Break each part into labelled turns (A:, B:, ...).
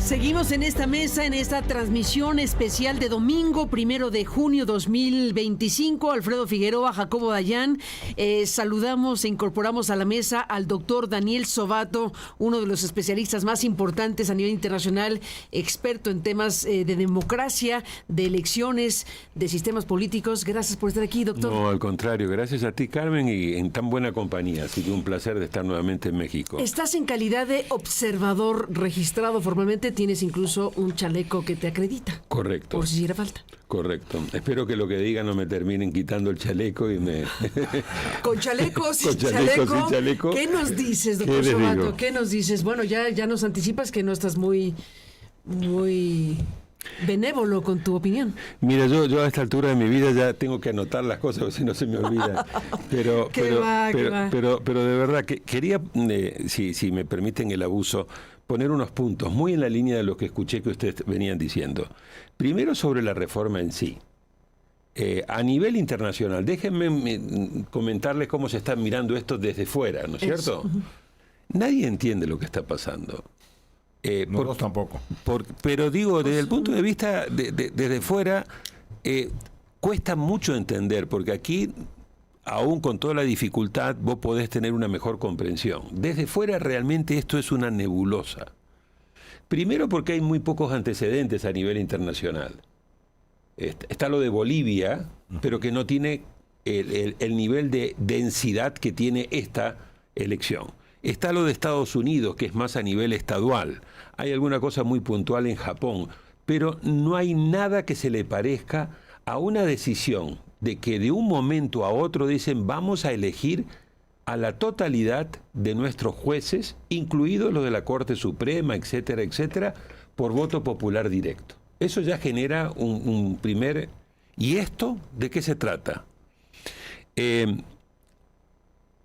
A: Seguimos en esta mesa, en esta transmisión especial de domingo, 1 de junio 2025. Alfredo Figueroa, Jacobo Dayan. Saludamos e incorporamos a la mesa al doctor Daniel Sobato, uno de los especialistas más importantes a nivel internacional, experto en temas de democracia, de elecciones, de sistemas políticos. Gracias por estar aquí, doctor.
B: No, al contrario, gracias a ti, Carmen, y en tan buena compañía. Así que un placer de estar nuevamente en México.
A: Estás en calidad de observador registrado formalmente. Tienes incluso un chaleco que te acredita.
B: Correcto.
A: Por si hiciera falta.
B: Correcto. Espero que lo que diga no me terminen quitando el chaleco y me...
A: Con chaleco, sin
B: Con chaleco, sin chaleco.
A: ¿Qué nos dices, doctor Sobato? ¿Qué nos dices? Bueno, ya nos anticipas que no estás muy benévolo con tu opinión.
B: Mira, yo a esta altura de mi vida ya tengo que anotar las cosas, porque si no se me olvida. Pero de verdad que quería, si me permiten el abuso, poner unos puntos muy en la línea de lo que escuché que ustedes venían diciendo. Primero, sobre la reforma en sí. A nivel internacional, déjenme comentarles cómo se está mirando esto desde fuera, ¿no es cierto? Nadie entiende lo que está pasando.
C: Nosotros tampoco.
B: Pero digo, desde el punto de vista desde fuera, cuesta mucho entender, porque aquí, aún con toda la dificultad, vos podés tener una mejor comprensión. Desde fuera realmente esto es una nebulosa. Primero porque hay muy pocos antecedentes a nivel internacional. Está lo de Bolivia, pero que no tiene el nivel de densidad que tiene esta elección. Está lo de Estados Unidos, que es más a nivel estadual. Hay alguna cosa muy puntual en Japón, pero no hay nada que se le parezca a una decisión de que de un momento a otro dicen vamos a elegir a la totalidad de nuestros jueces, incluidos los de la Corte Suprema, etcétera, etcétera, por voto popular directo. Eso ya genera un primer... ¿Y esto de qué se trata?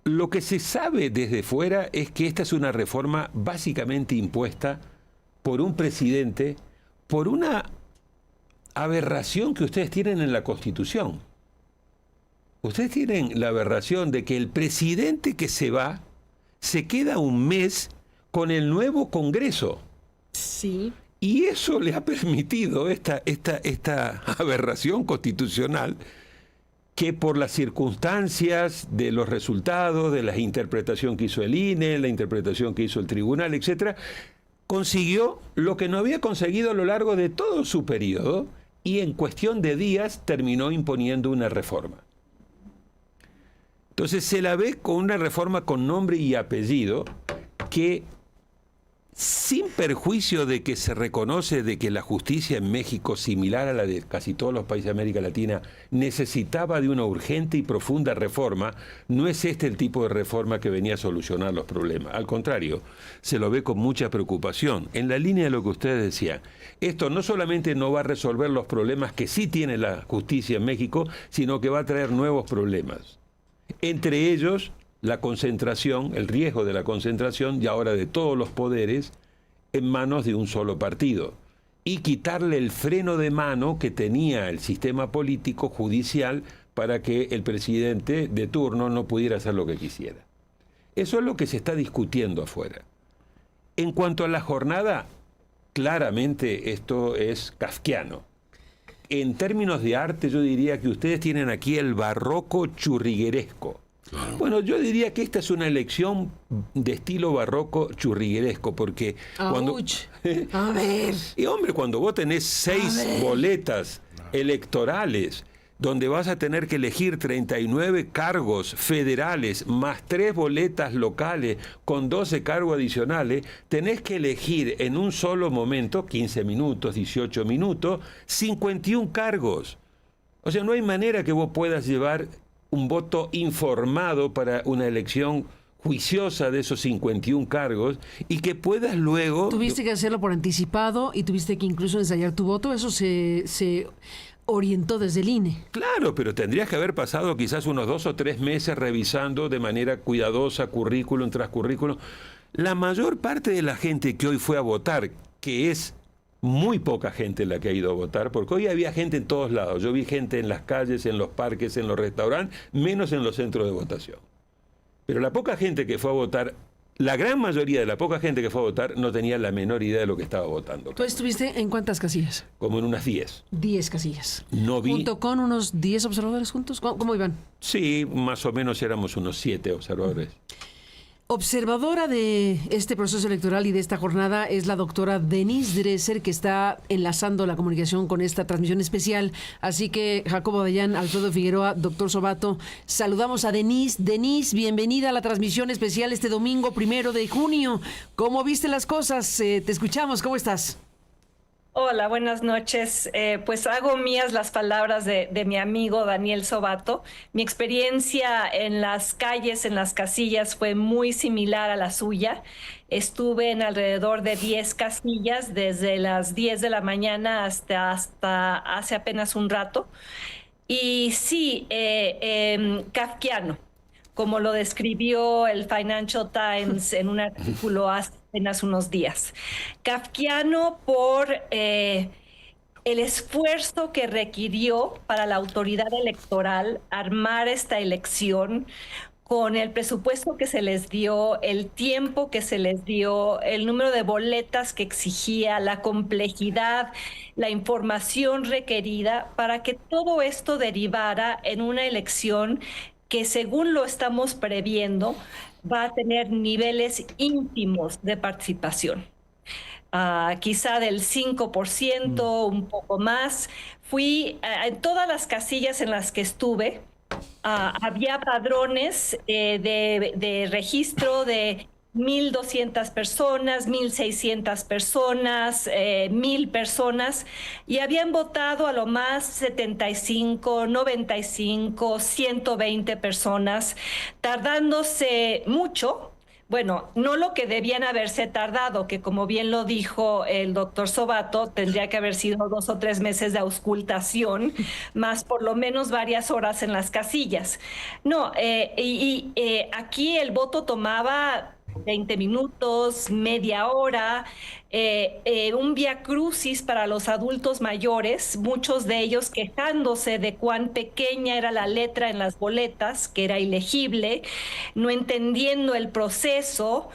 B: Lo que se sabe desde fuera es que esta es una reforma básicamente impuesta por un presidente, por una aberración que ustedes tienen en la Constitución. Ustedes tienen la aberración de que el presidente que se va se queda un mes con el nuevo Congreso.
A: Sí.
B: Y eso le ha permitido esta aberración constitucional, que por las circunstancias de los resultados, de la interpretación que hizo el INE, la interpretación que hizo el tribunal, etcétera, consiguió lo que no había conseguido a lo largo de todo su periodo y en cuestión de días terminó imponiendo una reforma. Entonces se la ve con una reforma con nombre y apellido que, sin perjuicio de que se reconoce de que la justicia en México, similar a la de casi todos los países de América Latina, necesitaba de una urgente y profunda reforma, no es este el tipo de reforma que venía a solucionar los problemas. Al contrario, se lo ve con mucha preocupación. En la línea de lo que ustedes decían, esto no solamente no va a resolver los problemas que sí tiene la justicia en México, sino que va a traer nuevos problemas. Entre ellos, la concentración, el riesgo de la concentración y ahora de todos los poderes en manos de un solo partido y quitarle el freno de mano que tenía el sistema político judicial para que el presidente de turno no pudiera hacer lo que quisiera. Eso es lo que se está discutiendo afuera. En cuanto a la jornada, claramente esto es kafkiano. En términos de arte, yo diría que ustedes tienen aquí el barroco churrigueresco. Claro. Bueno, yo diría que esta es una elección de estilo barroco churrigueresco, porque cuando...
A: A ver.
B: Y hombre, cuando vos tenés 6 boletas electorales, donde vas a tener que elegir 39 cargos federales, más 3 boletas locales, con 12 cargos adicionales, tenés que elegir en un solo momento, 15 minutos, 18 minutos, 51 cargos. O sea, no hay manera que vos puedas llevar un voto informado para una elección juiciosa de esos 51 cargos y que puedas luego...
A: Tuviste que hacerlo por anticipado y tuviste que incluso ensayar tu voto. Eso se orientó desde el INE.
B: Claro, pero tendrías que haber pasado quizás unos 2 o 3 meses revisando de manera cuidadosa currículum tras currículum. La mayor parte de la gente que hoy fue a votar, que es muy poca gente la que ha ido a votar, porque hoy había gente en todos lados. Yo vi gente en las calles, en los parques, en los restaurantes, menos en los centros de votación. Pero la poca gente que fue a votar la gran mayoría de la poca gente que fue a votar no tenía la menor idea de lo que estaba votando.
A: ¿Tú estuviste en cuántas casillas?
B: Como en unas 10.
A: 10 casillas.
B: No vi.
A: ¿Junto con unos 10 observadores juntos? ¿Cómo iban?
B: Sí, más o menos éramos unos 7 observadores.
A: Observadora de este proceso electoral y de esta jornada es la doctora Denise Dresser, que está enlazando la comunicación con esta transmisión especial. Así que, Jacobo Dayan, Alfredo Figueroa, doctor Sobato, saludamos a Denise. Denise, bienvenida a la transmisión especial este domingo 1 de junio. ¿Cómo viste las cosas? Te escuchamos. ¿Cómo estás?
D: Hola, buenas noches. Pues hago mías las palabras de mi amigo Daniel Sobato. Mi experiencia en las calles, en las casillas, fue muy similar a la suya. Estuve en alrededor de 10 casillas, desde las 10 de la mañana hasta hace apenas un rato. Y sí, kafkiano, como lo describió el Financial Times en un artículo hace apenas unos días. Kafkiano por el esfuerzo que requirió para la autoridad electoral armar esta elección, con el presupuesto que se les dio, el tiempo que se les dio, el número de boletas que exigía, la complejidad, la información requerida para que todo esto derivara en una elección que, según lo estamos previendo, va a tener niveles ínfimos de participación. Quizá del 5%, un poco más. Fui en todas las casillas en las que estuve, había padrones de registro de 1,200 personas, 1,600 personas, 1,000 personas, y habían votado a lo más 75, 95, 120 personas, tardándose mucho. Bueno, no lo que debían haberse tardado, que como bien lo dijo el doctor Sobato, tendría que haber sido 2 o 3 meses de auscultación, más por lo menos varias horas en las casillas. No, aquí el voto tomaba 20 minutos, media hora, un viacrucis para los adultos mayores, muchos de ellos quejándose de cuán pequeña era la letra en las boletas, que era ilegible, no entendiendo el proceso,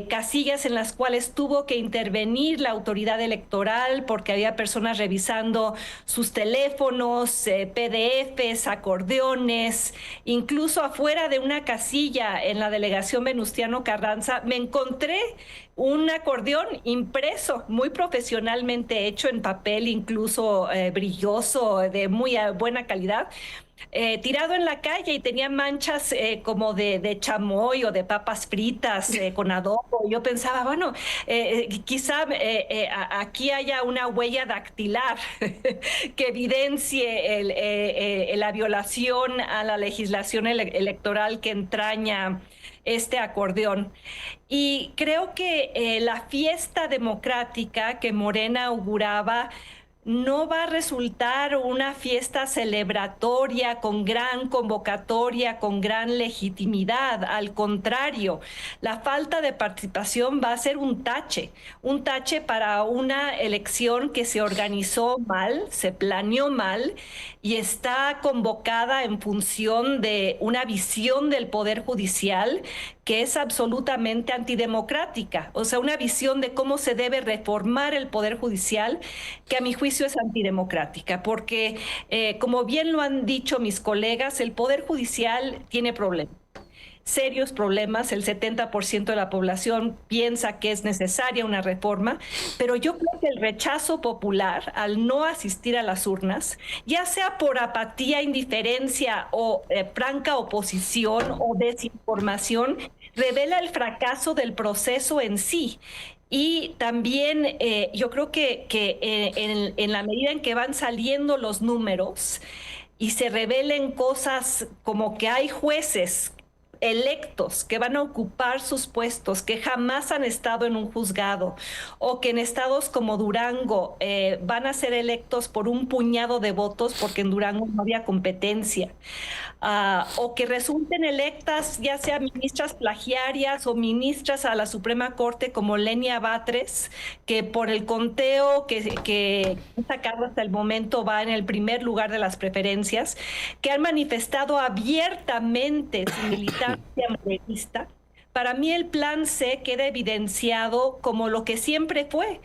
D: casillas en las cuales tuvo que intervenir la autoridad electoral porque había personas revisando sus teléfonos, PDFs, acordeones. Incluso afuera de una casilla en la delegación Venustiano Carranza me encontré un acordeón impreso, muy profesionalmente hecho en papel, incluso brilloso, de muy buena calidad, tirado en la calle, y tenía manchas como de chamoy o de papas fritas con adobo. Yo pensaba, bueno, quizá aquí haya una huella dactilar que evidencie la violación a la legislación electoral que entraña este acordeón. Y creo que la fiesta democrática que Morena auguraba no va a resultar una fiesta celebratoria con gran convocatoria, con gran legitimidad. Al contrario, la falta de participación va a ser un tache para una elección que se organizó mal, se planeó mal y está convocada en función de una visión del Poder Judicial que es absolutamente antidemocrática. O sea, una visión de cómo se debe reformar el Poder Judicial que a mi juicio es antidemocrática, porque como bien lo han dicho mis colegas, el Poder Judicial tiene problemas, serios problemas. El 70% de la población piensa que es necesaria una reforma, pero yo creo que el rechazo popular al no asistir a las urnas, ya sea por apatía, indiferencia o franca oposición o desinformación, revela el fracaso del proceso en sí. Y también yo creo que en la medida en que van saliendo los números y se revelen cosas como que hay jueces electos que van a ocupar sus puestos, que jamás han estado en un juzgado, o que en estados como Durango van a ser electos por un puñado de votos porque en Durango no había competencia, o que resulten electas ya sea ministras plagiarias o ministras a la Suprema Corte como Lenia Batres, que por el conteo que han sacado hasta el momento va en el primer lugar de las preferencias, que han manifestado abiertamente su militancia morenista, Para mí el plan C queda evidenciado como lo que siempre fue,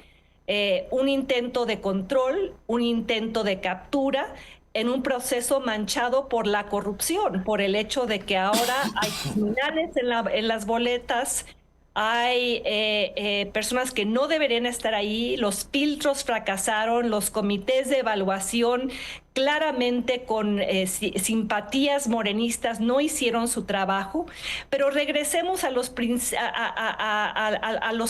D: un intento de control, un intento de captura, en un proceso manchado por la corrupción, por el hecho de que ahora hay criminales en las boletas, hay personas que no deberían estar ahí, los filtros fracasaron, los comités de evaluación claramente con simpatías morenistas no hicieron su trabajo, pero regresemos a los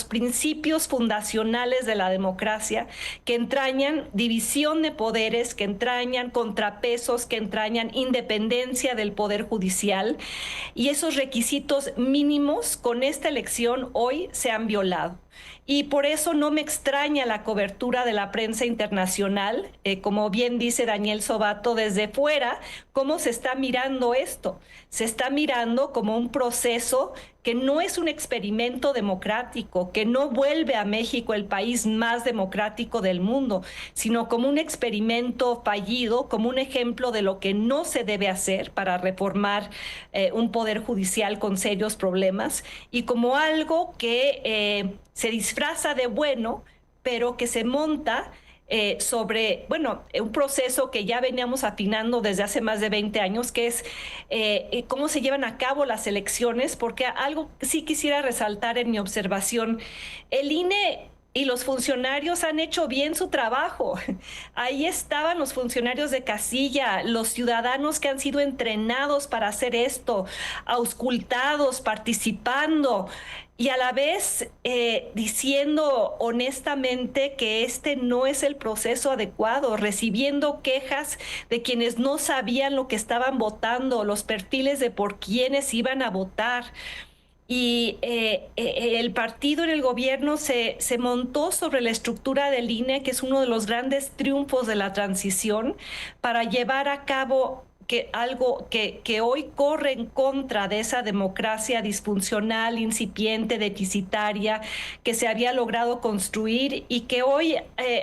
D: principios fundacionales de la democracia, que entrañan división de poderes, que entrañan contrapesos, que entrañan independencia del Poder Judicial, y esos requisitos mínimos con esta elección hoy se han violado. Y por eso no me extraña la cobertura de la prensa internacional, como bien dice Daniel Sobato, desde fuera, cómo se está mirando esto. Se está mirando como un proceso que no es un experimento democrático, que no vuelve a México el país más democrático del mundo, sino como un experimento fallido, como un ejemplo de lo que no se debe hacer para reformar un poder judicial con serios problemas, y como algo que se disfraza de bueno, pero que se monta sobre, bueno, un proceso que ya veníamos afinando desde hace más de 20 años, que es cómo se llevan a cabo las elecciones, porque algo que sí quisiera resaltar en mi observación, el INE y los funcionarios han hecho bien su trabajo. Ahí estaban los funcionarios de casilla, los ciudadanos que han sido entrenados para hacer esto, auscultados, participando, y a la vez diciendo honestamente que este no es el proceso adecuado, recibiendo quejas de quienes no sabían lo que estaban votando, los perfiles de por quiénes iban a votar. Y el partido en el gobierno se montó sobre la estructura del INE, que es uno de los grandes triunfos de la transición, para llevar a cabo algo que hoy corre en contra de esa democracia disfuncional, incipiente, deficitaria, que se había logrado construir, y que hoy,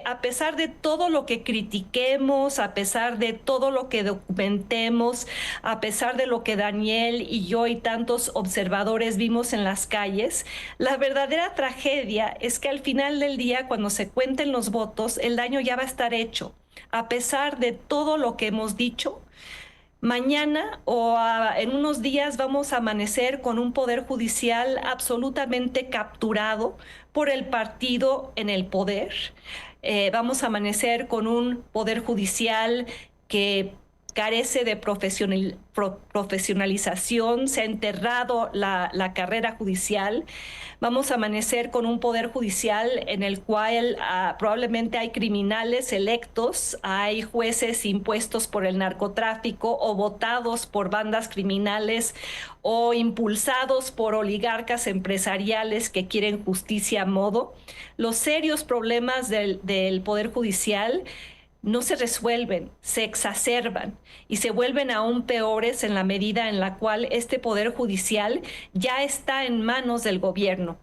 D: a pesar de todo lo que critiquemos, a pesar de todo lo que documentemos, a pesar de lo que Daniel y yo y tantos observadores vimos en las calles, la verdadera tragedia es que al final del día, cuando se cuenten los votos, el daño ya va a estar hecho. A pesar de todo lo que hemos dicho, mañana en unos días vamos a amanecer con un poder judicial absolutamente capturado por el partido en el poder. Vamos a amanecer con un poder judicial que carece de profesionalización, se ha enterrado la carrera judicial. Vamos a amanecer con un poder judicial en el cual probablemente hay criminales electos, hay jueces impuestos por el narcotráfico o votados por bandas criminales o impulsados por oligarcas empresariales que quieren justicia a modo. Los serios problemas del poder judicial no se resuelven, se exacerban y se vuelven aún peores en la medida en la cual este poder judicial ya está en manos del gobierno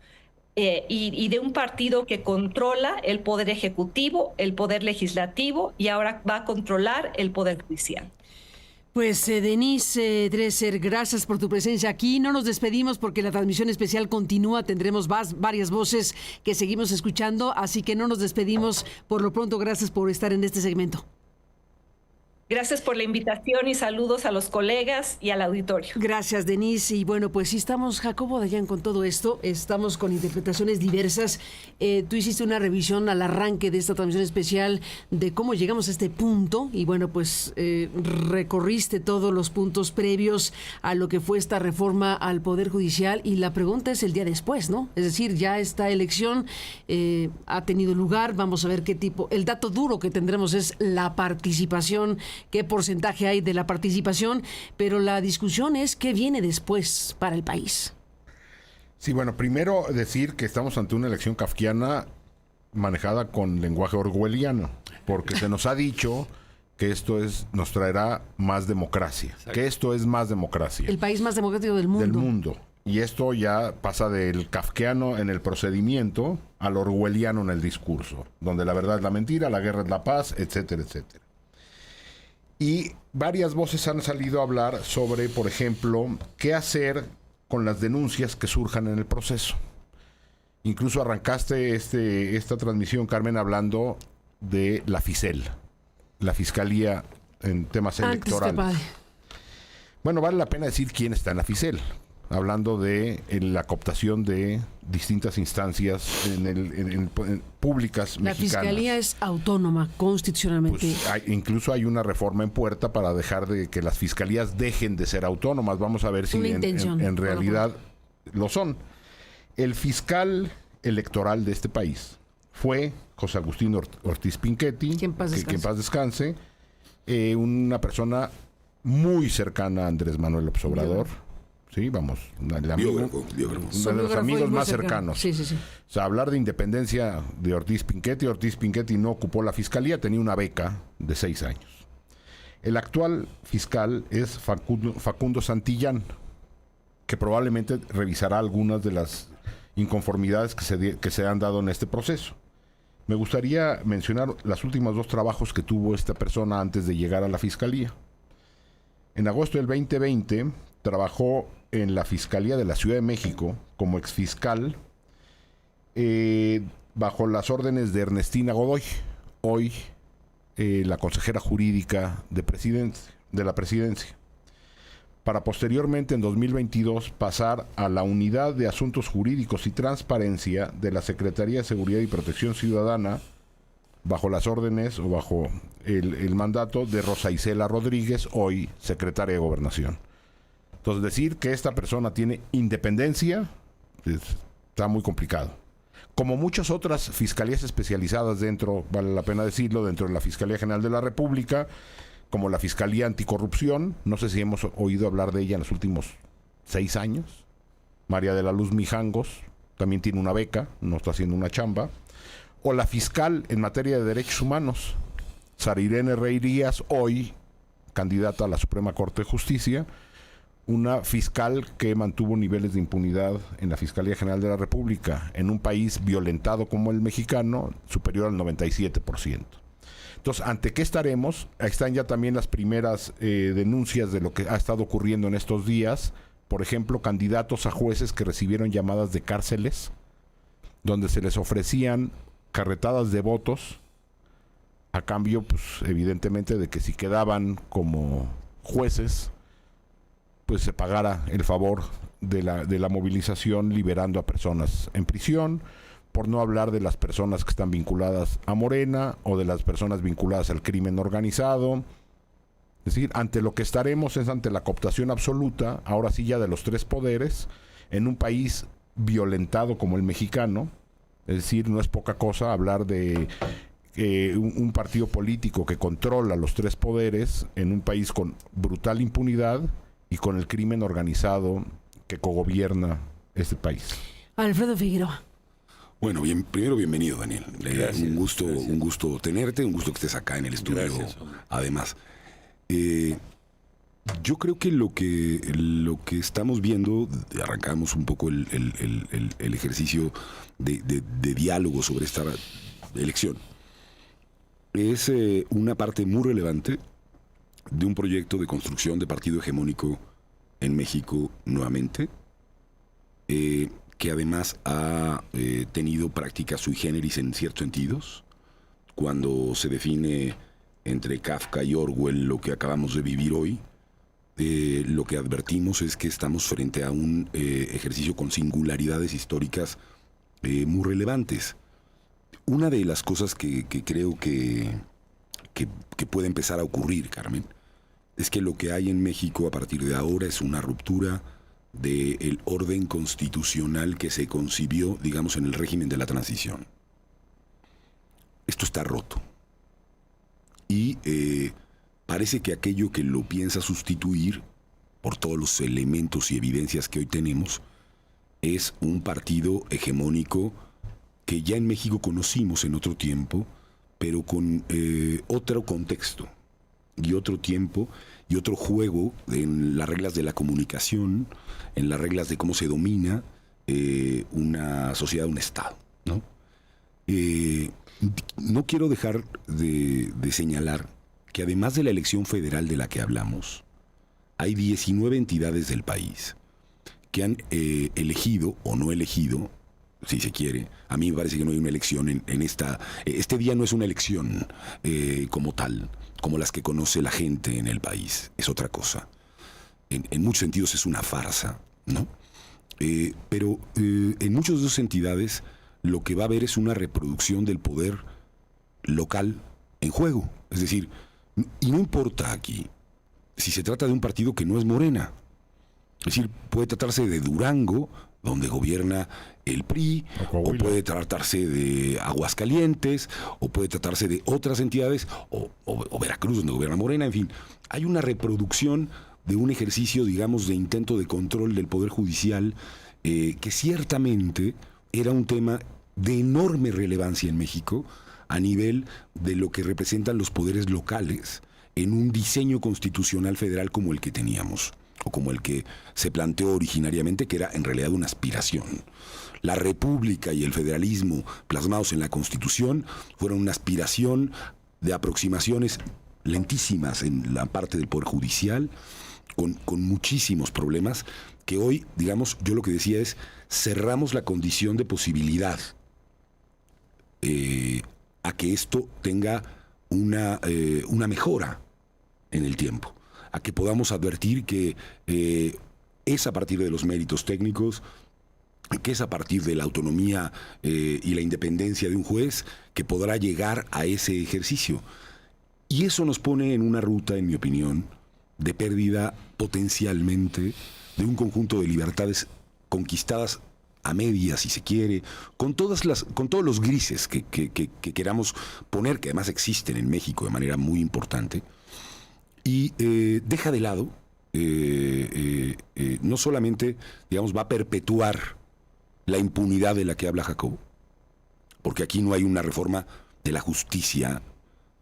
D: y de un partido que controla el poder ejecutivo, el poder legislativo, y ahora va a controlar el poder judicial.
A: Pues Denise Dresser, gracias por tu presencia aquí. No nos despedimos porque la transmisión especial continúa. Tendremos varias voces que seguimos escuchando, así que no nos despedimos. Por lo pronto, gracias por estar en este segmento.
D: Gracias por la invitación y saludos a los colegas y al auditorio.
A: Gracias, Denise. Y bueno, pues sí estamos, Jacobo Dayan, con todo esto. Estamos con interpretaciones diversas. Tú hiciste una revisión al arranque de esta transmisión especial de cómo llegamos a este punto. Y bueno, pues recorriste todos los puntos previos a lo que fue esta reforma al Poder Judicial. Y la pregunta es el día después, ¿no? Es decir, ya esta elección ha tenido lugar. Vamos a ver qué tipo. El dato duro que tendremos es la participación, qué porcentaje hay de la participación, pero la discusión es qué viene después para el país.
C: Sí, bueno, primero decir que estamos ante una elección kafkiana manejada con lenguaje orwelliano, porque se nos ha dicho que esto nos traerá más democracia, exacto, que esto es más democracia.
A: El país más democrático del mundo.
C: Del mundo. Y esto ya pasa del kafkiano en el procedimiento al orwelliano en el discurso, donde la verdad es la mentira, la guerra es la paz, etcétera, etcétera. Y varias voces han salido a hablar sobre, por ejemplo, qué hacer con las denuncias que surjan en el proceso. Incluso arrancaste esta transmisión, Carmen, hablando de la FICEL, la Fiscalía en temas electorales. Bueno, vale la pena decir quién está en la FICEL, hablando de la cooptación de distintas instancias públicas mexicanas.
A: La Fiscalía es autónoma constitucionalmente.
C: Pues incluso hay una reforma en puerta para dejar de que las fiscalías dejen de ser autónomas. Vamos a ver si en realidad lo son. El fiscal electoral de este país fue José Agustín Ortiz Pinchetti, que en paz descanse, una persona muy cercana a Andrés Manuel López Obrador. Sí, vamos, uno de los amigos más cercanos.
A: Sí.
C: O sea, hablar de independencia de Ortiz Pinchetti no ocupó la fiscalía, tenía una beca de 6 años. El actual fiscal es Facundo Santillán, que probablemente revisará algunas de las inconformidades que se han dado en este proceso. Me gustaría mencionar los últimos 2 trabajos que tuvo esta persona antes de llegar a la fiscalía. En agosto del 2020 trabajó en la Fiscalía de la Ciudad de México como exfiscal bajo las órdenes de Ernestina Godoy, hoy la consejera jurídica de la presidencia, para posteriormente en 2022 pasar a la Unidad de Asuntos Jurídicos y Transparencia de la Secretaría de Seguridad y Protección Ciudadana bajo las órdenes o bajo el mandato de Rosa Isela Rodríguez, hoy secretaria de Gobernación. Entonces, decir que esta persona tiene independencia está muy complicado. Como muchas otras fiscalías especializadas vale la pena decirlo, dentro de la Fiscalía General de la República, como la Fiscalía Anticorrupción, no sé si hemos oído hablar de ella en los últimos 6 años. María de la Luz Mijangos también tiene una beca, no está haciendo una chamba. O la fiscal en materia de derechos humanos, Sara Irene Reirías, hoy candidata a la Suprema Corte de Justicia, una fiscal que mantuvo niveles de impunidad en la Fiscalía General de la República, en un país violentado como el mexicano, superior al 97%. Entonces, ¿ante qué estaremos? Ahí están ya también las primeras denuncias de lo que ha estado ocurriendo en estos días. Por ejemplo, candidatos a jueces que recibieron llamadas de cárceles, donde se les ofrecían carretadas de votos, a cambio, pues, evidentemente, de que si quedaban como jueces, pues se pagara el favor de la movilización liberando a personas en prisión, por no hablar de las personas que están vinculadas a Morena o de las personas vinculadas al crimen organizado. Es decir, ante lo que estaremos es ante la cooptación absoluta, ahora sí ya de los 3 poderes, en un país violentado como el mexicano. Es decir, no es poca cosa hablar de un partido político que controla los 3 poderes en un país con brutal impunidad y con el crimen organizado que cogobierna este país.
A: Alfredo Figueroa.
E: Bueno, primero bienvenido, Daniel.
B: Gracias,
E: un gusto tenerte, un gusto que estés acá en el estudio.
B: Gracias,
E: además, yo creo que lo que estamos viendo, arrancamos un poco el ejercicio de diálogo sobre esta elección, es una parte muy relevante de un proyecto de construcción de partido hegemónico en México nuevamente, que además ha tenido prácticas sui generis en ciertos sentidos. Cuando se define entre Kafka y Orwell lo que acabamos de vivir hoy, lo que advertimos es que estamos frente a un ejercicio con singularidades históricas muy relevantes. Una de las cosas que creo que puede empezar a ocurrir, Carmen, es que lo que hay en México a partir de ahora es una ruptura del orden constitucional que se concibió, digamos, en el régimen de la transición. Esto está roto. Y parece que aquello que lo piensa sustituir, por todos los elementos y evidencias que hoy tenemos, es un partido hegemónico que ya en México conocimos en otro tiempo, pero con otro contexto y otro tiempo y otro juego en las reglas de la comunicación, en las reglas de cómo se domina una sociedad, un Estado, ¿no? No quiero dejar de señalar que además de la elección federal de la que hablamos, hay 19 entidades del país que han elegido o no elegido, si se quiere. A mí me parece que no hay una elección en esta... Este día no es una elección como tal, como las que conoce la gente en el país. Es otra cosa. En muchos sentidos es una farsa, ¿no? Pero en muchas de esas entidades lo que va a haber es una reproducción del poder local en juego. Es decir, y no importa aquí si se trata de un partido que no es Morena. Es decir, puede tratarse de Durango, donde gobierna el PRI, o puede tratarse de Aguascalientes, o puede tratarse de otras entidades, o Veracruz, donde gobierna Morena, en fin. Hay una reproducción de un ejercicio, digamos, de intento de control del Poder Judicial, que ciertamente era un tema de enorme relevancia en México, a nivel de lo que representan los poderes locales en un diseño constitucional federal como el que teníamos, o como el que se planteó originariamente, que era en realidad una aspiración. La república y el federalismo plasmados en la Constitución fueron una aspiración de aproximaciones lentísimas en la parte del Poder Judicial, con muchísimos problemas, que hoy, digamos, yo lo que decía es, cerramos la condición de posibilidad a que esto tenga una mejora en el tiempo, a que podamos advertir que es a partir de los méritos técnicos, que es a partir de la autonomía y la independencia de un juez que podrá llegar a ese ejercicio. Y eso nos pone en una ruta, en mi opinión, de pérdida potencialmente de un conjunto de libertades conquistadas a medias, si se quiere, con todos los grises que queramos poner, que además existen en México de manera muy importante, y deja de lado, no solamente, digamos, va a perpetuar la impunidad de la que habla Jacobo, porque aquí no hay una reforma de la justicia,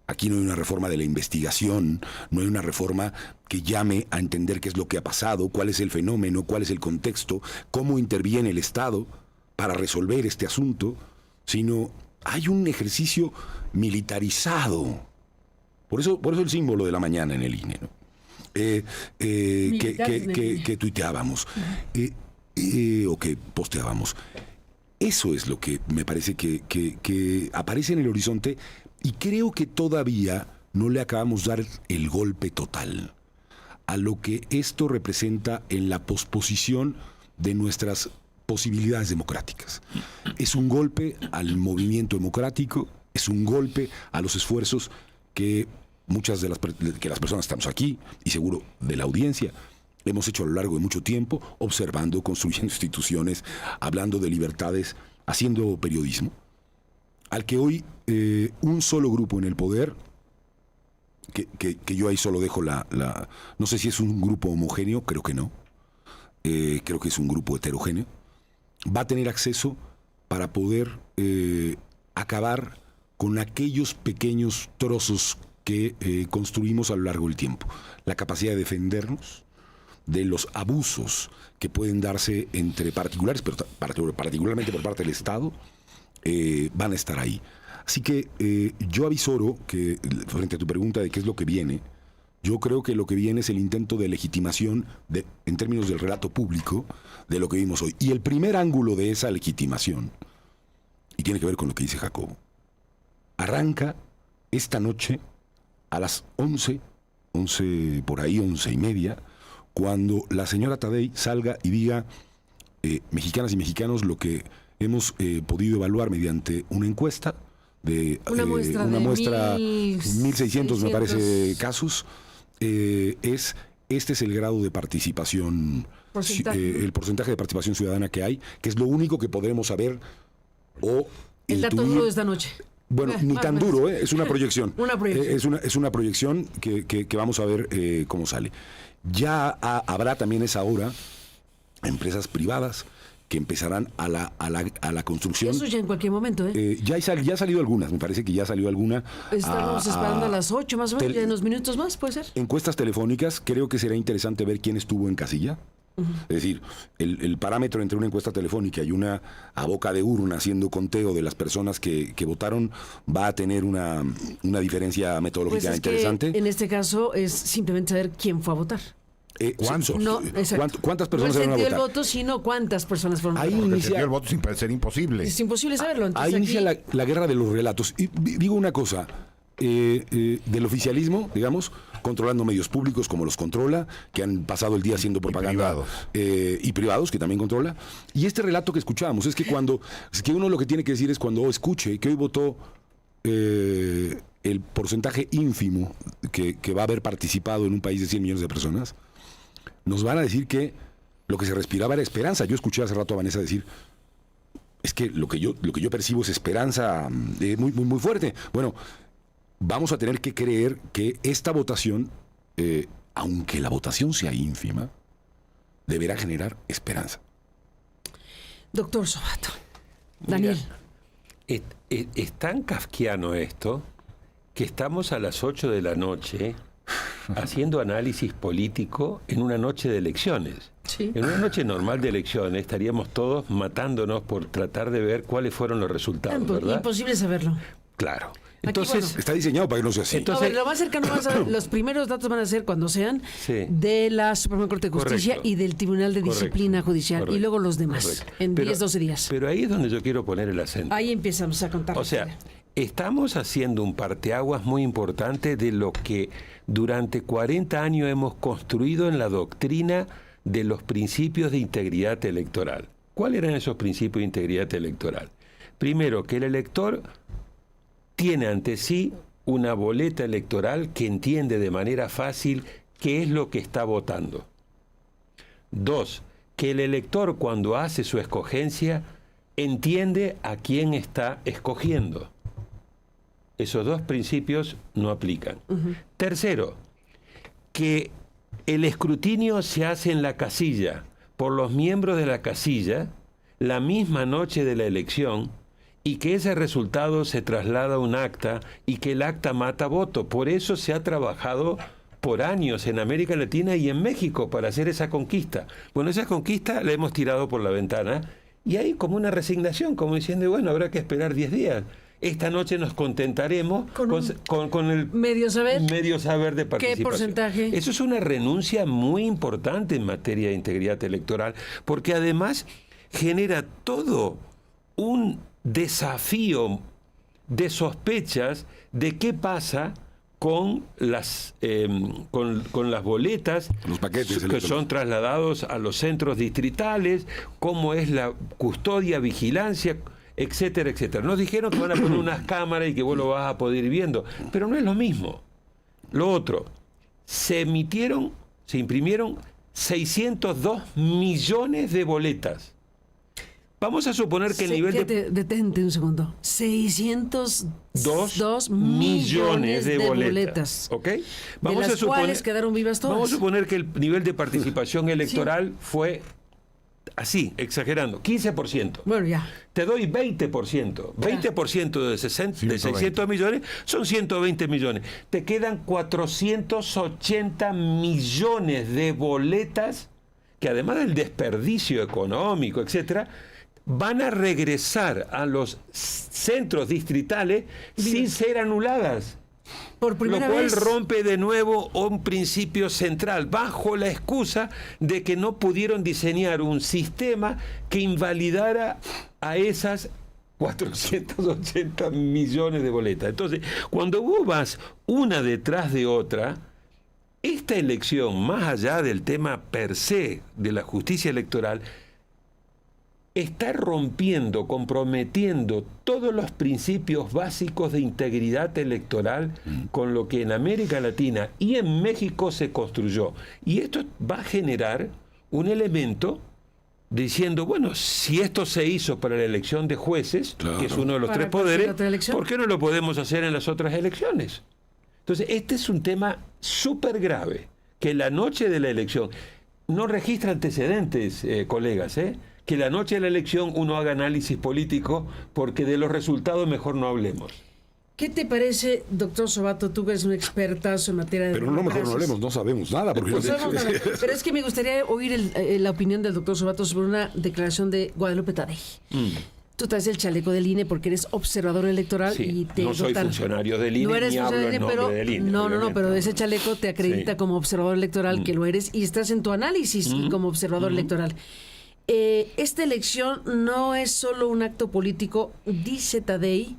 E: aquí no hay una reforma de la investigación, no hay una reforma que llame a entender qué es lo que ha pasado, cuál es el fenómeno, cuál es el contexto, cómo interviene el Estado para resolver este asunto, sino hay un ejercicio militarizado. Por eso el símbolo de la mañana en el INE, ¿no? Que tuiteábamos, o que posteábamos. Eso es lo que me parece que aparece en el horizonte, y creo que todavía no le acabamos de dar el golpe total a lo que esto representa en la posposición de nuestras posibilidades democráticas. Es un golpe al movimiento democrático, es un golpe a los esfuerzos que muchas de las personas que estamos aquí, y seguro de la audiencia, hemos hecho a lo largo de mucho tiempo, observando, construyendo instituciones, hablando de libertades, haciendo periodismo, al que hoy un solo grupo en el poder, que yo ahí solo dejo no sé si es un grupo homogéneo, creo que no, creo que es un grupo heterogéneo, va a tener acceso para poder acabar con aquellos pequeños trozos que construimos a lo largo del tiempo. La capacidad de defendernos de los abusos que pueden darse entre particulares, pero particularmente por parte del Estado, van a estar ahí. Así que yo avisoro que, frente a tu pregunta de qué es lo que viene, yo creo que lo que viene es el intento de legitimación, en términos del relato público, de lo que vimos hoy. Y el primer ángulo de esa legitimación, y tiene que ver con lo que dice Jacobo, arranca esta noche a las 11 por ahí, 11:30, cuando la señora Taddei salga y diga, mexicanas y mexicanos, lo que hemos podido evaluar mediante una encuesta de
A: una muestra
E: 1,600 me parece casos, este es el grado de participación, el porcentaje de participación ciudadana que hay, que es lo único que podremos saber o
A: el dato duro de esta noche.
E: Bueno, ni tan duro, es una proyección. Es una proyección que vamos a ver cómo sale. Ya habrá también esa hora empresas privadas que empezarán a la construcción.
A: Eso ya en cualquier momento,
E: ya ha salido algunas, me parece que ya salió alguna.
A: Estamos esperando a las 8 más o menos, en unos minutos más, ¿puede ser?
E: Encuestas telefónicas, creo que será interesante ver quién estuvo en casilla. Uh-huh. Es decir, el parámetro entre una encuesta telefónica y una a boca de urna haciendo conteo de las personas que votaron va a tener una diferencia metodológica interesante.
A: En este caso es simplemente saber quién fue a votar.
C: ¿Cuántos?
A: No, exacto.
E: ¿Cuántas
A: No
E: personas
A: el
E: van a
A: sentido del
E: votar?
A: voto, sino cuántas personas fueron a
E: Ahí
A: votar.
C: Porque
E: inicia-
C: se dio el voto sin parecer imposible.
A: Es imposible saberlo.
E: Ahí
A: Entonces,
E: inicia
A: aquí-
E: la guerra de los relatos. Y digo una cosa, del oficialismo, digamos, controlando medios públicos como los controla, que han pasado el día haciendo propaganda. Y privados, que también controla. Y este relato que escuchábamos, es que uno lo que tiene que decir es cuando escuche que hoy votó el porcentaje ínfimo que va a haber participado en un país de 100 millones de personas, nos van a decir que lo que se respiraba era esperanza. Yo escuché hace rato a Vanessa decir, es que lo que yo percibo es esperanza muy, muy, muy fuerte. Bueno, vamos a tener que creer que esta votación, aunque la votación sea ínfima, deberá generar esperanza.
A: Doctor Sobato. Daniel.
B: Mira, es tan kafkiano esto que estamos a las 8 de la noche haciendo análisis político en una noche de elecciones.
A: Sí.
B: En una noche normal de elecciones estaríamos todos matándonos por tratar de ver cuáles fueron los resultados, ¿verdad?
A: Imposible saberlo.
B: Claro.
A: Aquí,
B: Entonces,
A: bueno.
E: Está diseñado para que no sea así.
B: Entonces-
A: A ver, lo más cercano van a ser, los primeros datos van a ser cuando sean
B: Sí.
A: de la Suprema Corte de Justicia
B: Correcto.
A: y del Tribunal de Disciplina Judicial
B: Correcto.
A: y luego los demás
B: Correcto.
A: en
B: Pero-
A: 10, 12 días.
B: Pero ahí es donde yo quiero poner el acento.
A: Ahí empezamos a contar.
B: O sea, estamos haciendo un parteaguas muy importante de lo que durante 40 años hemos construido en la doctrina de los principios de integridad electoral. ¿Cuáles eran esos principios de integridad electoral? Primero, que el elector tiene ante sí una boleta electoral que entiende de manera fácil qué es lo que está votando. Dos, que el elector cuando hace su escogencia entiende a quién está escogiendo. Esos dos principios no aplican. Tercero, que el escrutinio se hace en la casilla por los miembros de la casilla la misma noche de la elección y que ese resultado se traslada a un acta y que el acta mata voto. Por eso se ha trabajado por años en América Latina y en México para hacer esa conquista. Bueno, esa conquista la hemos tirado por la ventana y hay como una resignación, como diciendo, bueno, habrá que esperar 10 días. Esta noche nos contentaremos con el
A: medio saber.
B: medio saber de participación.
A: ¿Qué porcentaje?
B: Eso es una renuncia muy importante en materia de integridad electoral, porque además genera todo un desafío de sospechas de qué pasa con las boletas
E: Los paquetes
B: que
E: electrónicos.
B: son trasladados a los centros distritales, cómo es la custodia, vigilancia, etcétera, etcétera. Nos dijeron que van a poner unas cámaras y que vos lo vas a poder ir viendo, pero no es lo mismo. Lo otro, se imprimieron 602 millones de boletas. Vamos a suponer que el nivel de
A: Detente un segundo. 602
B: millones de boletas. ¿Ok?
A: de las cuales quedaron vivas todas.
B: Vamos a suponer que el nivel de participación electoral fue así, exagerando, 15%.
A: Bueno, ya.
B: Te doy 20%. 20% de 600 millones son 120 millones. Te quedan 480 millones de boletas que además del desperdicio económico, etcétera, van a regresar a los centros distritales sin ser anuladas.
A: Por primera
B: Lo cual
A: vez.
B: rompe de nuevo un principio central, bajo la excusa de que no pudieron diseñar un sistema que invalidara a esas 480 millones de boletas. Entonces, cuando vos vas una detrás de otra, esta elección, más allá del tema per se de la justicia electoral, está rompiendo, comprometiendo todos los principios básicos de integridad electoral con lo que en América Latina y en México se construyó. Y esto va a generar un elemento diciendo, bueno, si esto se hizo para la elección de jueces,
E: Claro.
B: que es uno de los
A: Para
B: tres
A: cualquier
B: poderes,
A: otra elección.
B: ¿por qué no lo podemos hacer en las otras elecciones? Entonces, este es un tema súper grave, que la noche de la elección no registra antecedentes, colegas, que la noche de la elección uno haga análisis político, porque de los resultados mejor no hablemos.
A: ¿Qué te parece, doctor Sobato, tú que eres un expertazo en materia de
E: Pero no mejor no
A: democracias?
E: hablemos, no sabemos nada. Porque
A: No sabemos nada. Pero es que me gustaría oír la opinión del doctor Sobato sobre una declaración de Guadalupe Tadei. Tú traes el chaleco del INE porque eres observador electoral
B: Sí,
A: y te
B: no soy funcionario del INE,
A: no eres
B: ni hablo
A: funcionario
B: en
A: del INE,
B: nombre
A: pero
B: del INE,
A: no,
B: obviamente.
A: pero ese chaleco te acredita
B: Sí.
A: como observador electoral que lo eres y estás en tu análisis y como observador electoral. Esta elección no es solo un acto político, dice Taddei,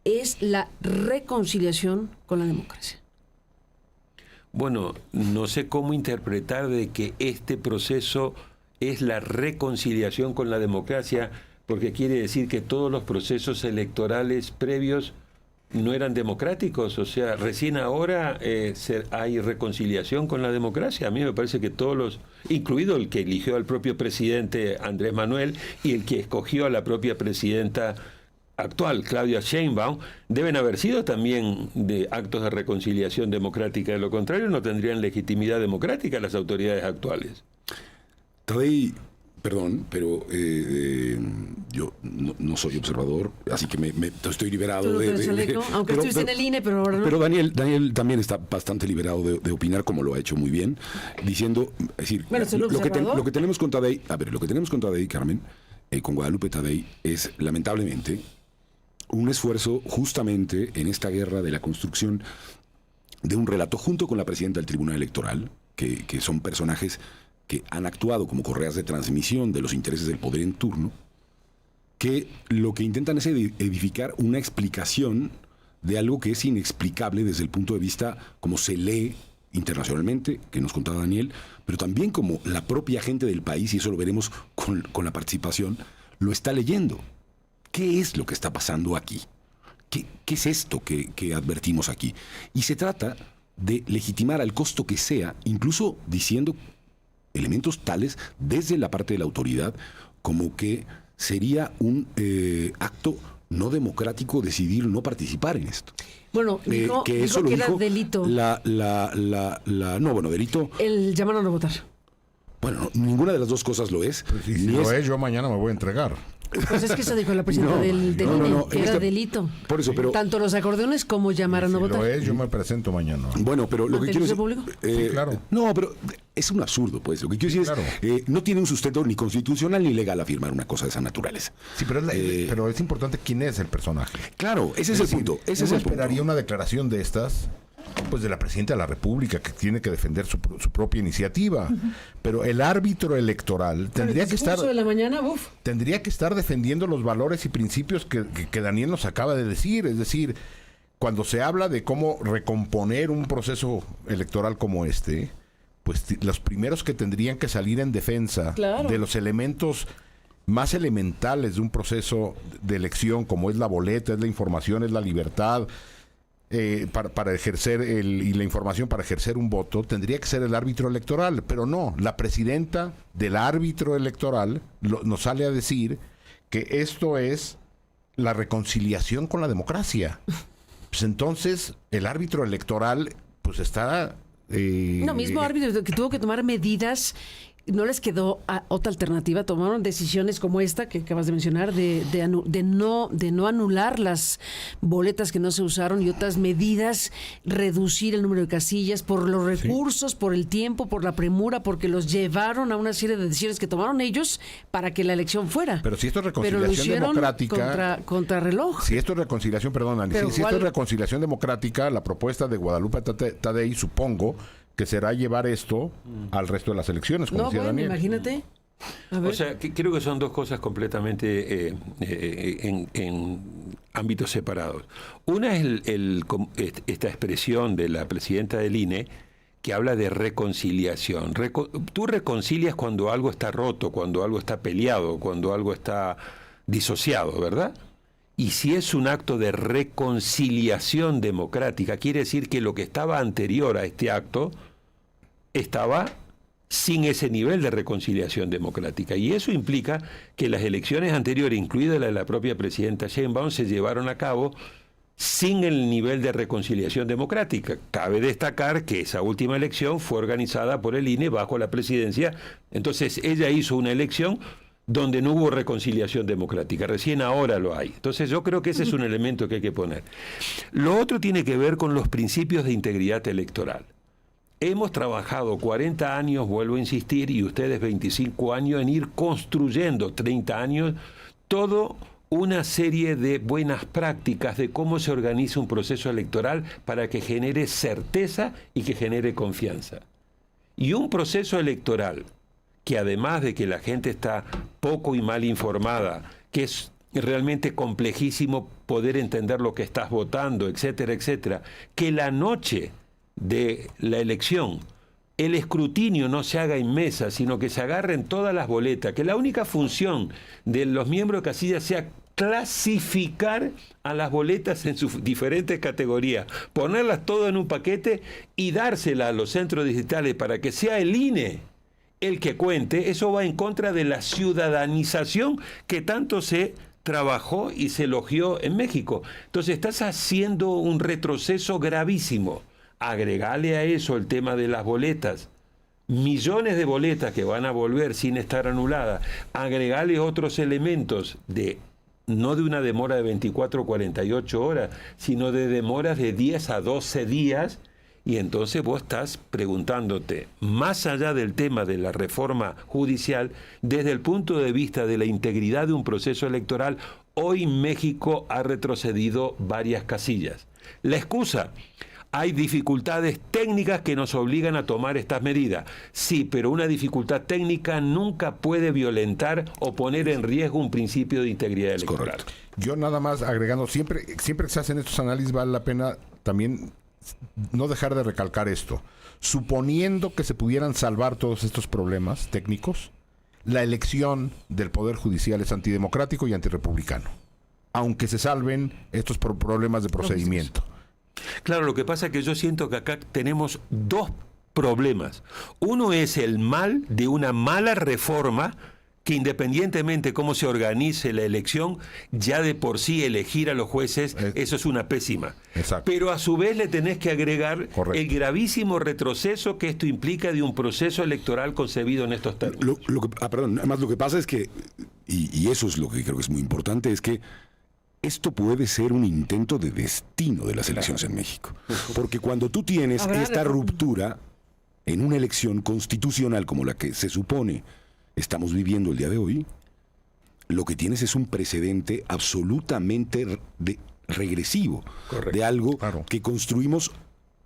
A: es la reconciliación con la democracia.
B: Bueno, no sé cómo interpretar de que este proceso es la reconciliación con la democracia, porque quiere decir que todos los procesos electorales previos no eran democráticos. O sea, recién ahora hay reconciliación con la democracia. A mí me parece que todos los, incluido el que eligió al propio presidente Andrés Manuel y el que escogió a la propia presidenta actual, Claudia Sheinbaum, deben haber sido también de actos de reconciliación democrática. De lo contrario, no tendrían legitimidad democrática las autoridades actuales.
E: Taddei, perdón, pero yo no soy observador, así que estoy liberado
A: Tú no tienes chaleco, aunque estuviste en el INE, pero ahora no.
E: Pero Daniel también está bastante liberado de opinar, como lo ha hecho muy bien, diciendo, es decir,
A: Bueno, ¿es un observador?
E: lo que tenemos con Taddei, Carmen, con Guadalupe Taddei, es lamentablemente un esfuerzo justamente en esta guerra de la construcción de un relato junto con la presidenta del Tribunal Electoral, que son personajes que han actuado como correas de transmisión de los intereses del poder en turno, que lo que intentan es edificar una explicación de algo que es inexplicable desde el punto de vista como se lee internacionalmente, que nos contaba Daniel, pero también como la propia gente del país, y eso lo veremos con la participación, lo está leyendo. ¿Qué es lo que está pasando aquí? ¿Qué es esto que advertimos aquí? Y se trata de legitimar al costo que sea, incluso diciendo elementos tales desde la parte de la autoridad como que sería un acto no democrático decidir no participar en esto.
A: Bueno, dijo que era delito.
E: Delito.
A: El llamar a no votar.
E: Bueno, ninguna de las dos cosas lo es.
C: Pues, si lo es, yo mañana me voy a entregar.
A: Pues es que eso dijo la presidenta del INE, que era delito.
E: Por eso, pero
A: tanto los acordeones como llamar a no votar.
C: Si lo es, yo me presento mañana.
E: Bueno, pero lo que quiero decir...
A: público?
C: Sí, claro.
E: No, pero es un absurdo, pues. Lo que quiero decir es, no tiene un sustento ni constitucional ni legal afirmar una cosa de esa naturaleza.
C: Sí, pero es importante quién es el personaje.
E: Claro, ese es el punto. Ese es el punto.
C: Esperaría una declaración de estas, pues de la presidenta de la República, que tiene que defender su propia iniciativa. Pero el árbitro electoral tendría que estar...
A: de la mañana,
C: tendría que estar defendiendo los valores y principios que Daniel nos acaba de decir. Es decir, cuando se habla de cómo recomponer un proceso electoral como este, pues los primeros que tendrían que salir en defensa de los elementos más elementales de un proceso de elección, como es la boleta, es la información, es la libertad, para ejercer y la información para ejercer un voto, tendría que ser el árbitro electoral, pero no, la presidenta del árbitro electoral nos sale a decir que esto es la reconciliación con la democracia. Pues entonces el árbitro electoral pues está...
A: mismo árbitro que tuvo que tomar medidas. No les quedó otra alternativa, tomaron decisiones como esta que acabas de mencionar, de no anular las boletas que no se usaron y otras medidas, reducir el número de casillas por los recursos, por el tiempo, por la premura, porque los llevaron a una serie de decisiones que tomaron ellos para que la elección fuera.
C: Pero si esto es reconciliación democrática...
A: Contra reloj.
C: Si esto es reconciliación, perdón, Ani, si esto es reconciliación democrática, la propuesta de Guadalupe Taddei, supongo que será llevar esto al resto de las elecciones, como decía Daniel.
A: Imagínate. A ver.
B: O sea, creo que son dos cosas completamente en ámbitos separados. Una es esta expresión de la presidenta del INE que habla de reconciliación. Tú reconcilias cuando algo está roto, cuando algo está peleado, cuando algo está disociado, ¿verdad? Y si es un acto de reconciliación democrática, quiere decir que lo que estaba anterior a este acto estaba sin ese nivel de reconciliación democrática. Y eso implica que las elecciones anteriores, incluida la de la propia presidenta Sheinbaum, se llevaron a cabo sin el nivel de reconciliación democrática. Cabe destacar que esa última elección fue organizada por el INE bajo la presidencia. Entonces ella hizo una elección donde no hubo reconciliación democrática. Recién ahora lo hay. Entonces yo creo que ese es un elemento que hay que poner. Lo otro tiene que ver con los principios de integridad electoral. Hemos trabajado 40 años, vuelvo a insistir, y ustedes 25 años en ir construyendo 30 años, todo una serie de buenas prácticas de cómo se organiza un proceso electoral para que genere certeza y que genere confianza. Y un proceso electoral que, además de que la gente está poco y mal informada, que es realmente complejísimo poder entender lo que estás votando, etcétera, etcétera, que la noche de la elección el escrutinio no se haga en mesa, sino que se agarren todas las boletas, que la única función de los miembros de casilla sea clasificar a las boletas en sus diferentes categorías, ponerlas todas en un paquete y dárselas a los centros digitales para que sea el INE el que cuente. Eso va en contra de la ciudadanización que tanto se trabajó y se elogió en México. Entonces estás haciendo un retroceso gravísimo. Agregale a eso el tema de las boletas, millones de boletas que van a volver sin estar anuladas, agregale otros elementos no de una demora de 24 o 48 horas, sino de demoras de 10 a 12 días, y entonces vos estás preguntándote, más allá del tema de la reforma judicial, desde el punto de vista de la integridad de un proceso electoral, hoy México ha retrocedido varias casillas. La excusa: hay dificultades técnicas que nos obligan a tomar estas medidas. Sí, pero una dificultad técnica nunca puede violentar o poner en riesgo un principio de integridad electoral.
E: Correcto.
C: Yo nada más agregando, siempre que se hacen estos análisis vale la pena también no dejar de recalcar esto. Suponiendo que se pudieran salvar todos estos problemas técnicos, la elección del Poder Judicial es antidemocrático y antirrepublicano, aunque se salven estos problemas de procedimiento.
B: Claro, lo que pasa es que yo siento que acá tenemos dos problemas. Uno es el mal de una mala reforma que, independientemente cómo se organice la elección, ya de por sí elegir a los jueces, eso es una pésima.
C: Exacto.
B: Pero a su vez le tenés que agregar
C: Correcto.
B: el gravísimo retroceso que esto implica de un proceso electoral concebido en estos términos.
E: Además lo que pasa es que, y eso es lo que creo que es muy importante, es que esto puede ser un intento de destino de las elecciones en México. Porque cuando tú tienes esta ruptura en una elección constitucional como la que se supone estamos viviendo el día de hoy, lo que tienes es un precedente absolutamente regresivo.
B: Correcto.
E: De algo
C: Claro.
E: que construimos,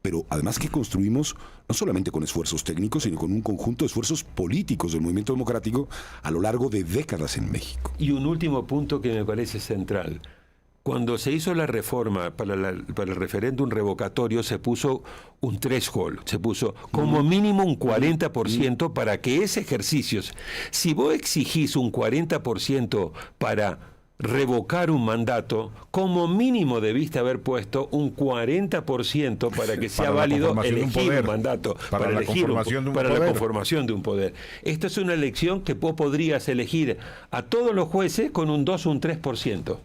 E: pero además que construimos no solamente con esfuerzos técnicos, sino con un conjunto de esfuerzos políticos del movimiento democrático a lo largo de décadas en México.
B: Y un último punto que me parece central. Cuando se hizo la reforma para el referéndum revocatorio, se puso un threshold, se puso como mínimo un 40% para que ese ejercicio, si vos exigís un 40% para revocar un mandato, como mínimo debiste haber puesto un 40% para que sea válido elegir un mandato, para la conformación de un poder. Esta es una elección que vos podrías elegir a todos los jueces con un 2 o un 3%.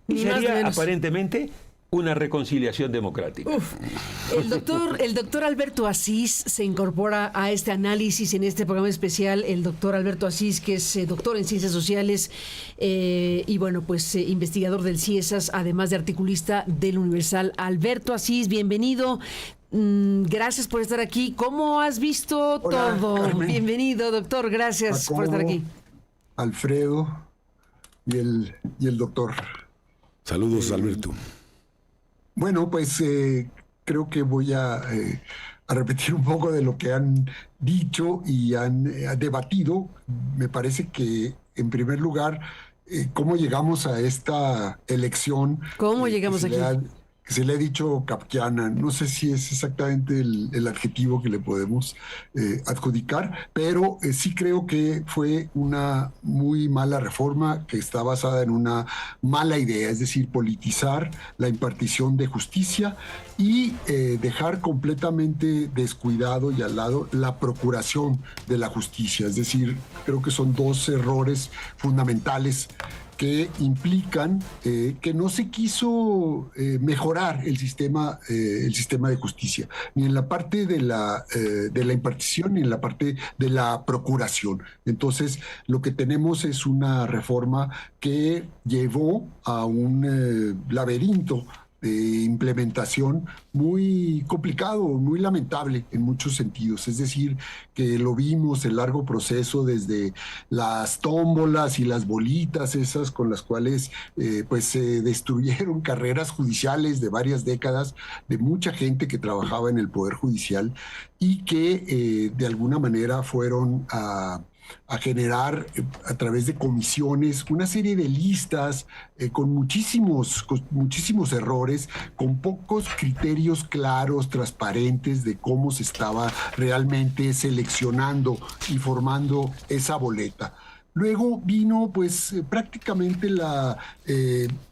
B: Y sería aparentemente una reconciliación democrática.
A: El doctor Alberto Asís se incorpora a este análisis en este programa especial. El doctor Alberto Asís, que es doctor en Ciencias Sociales y bueno, pues investigador del CIESAS, además de articulista del Universal. Alberto Asís, bienvenido. Gracias por estar aquí. ¿Cómo has visto todo? Carmen. Bienvenido, doctor. Gracias por estar aquí.
F: Alfredo y el doctor.
E: Saludos, Alberto.
F: Bueno, pues creo que voy a repetir un poco de lo que han dicho y han debatido. Me parece que, en primer lugar, cómo llegamos a esta elección.
A: ¿Cómo llegamos aquí?
F: Que se le ha dicho kafkiana. No sé si es exactamente el adjetivo que le podemos adjudicar, pero sí creo que fue una muy mala reforma que está basada en una mala idea, es decir, politizar la impartición de justicia y dejar completamente descuidado y al lado la procuración de la justicia. Es decir, creo que son dos errores fundamentales que implican que no se quiso mejorar el sistema de justicia, ni en la parte de la impartición ni en la parte de la procuración. Entonces, lo que tenemos es una reforma que llevó a un laberinto implementación muy complicado, muy lamentable en muchos sentidos. Es decir, que lo vimos el largo proceso desde las tómbolas y las bolitas esas con las cuales pues se destruyeron carreras judiciales de varias décadas de mucha gente que trabajaba en el Poder Judicial y que de alguna manera fueron a generar a través de comisiones una serie de listas con muchísimos errores, con pocos criterios claros, transparentes de cómo se estaba realmente seleccionando y formando esa boleta. Luego vino, pues prácticamente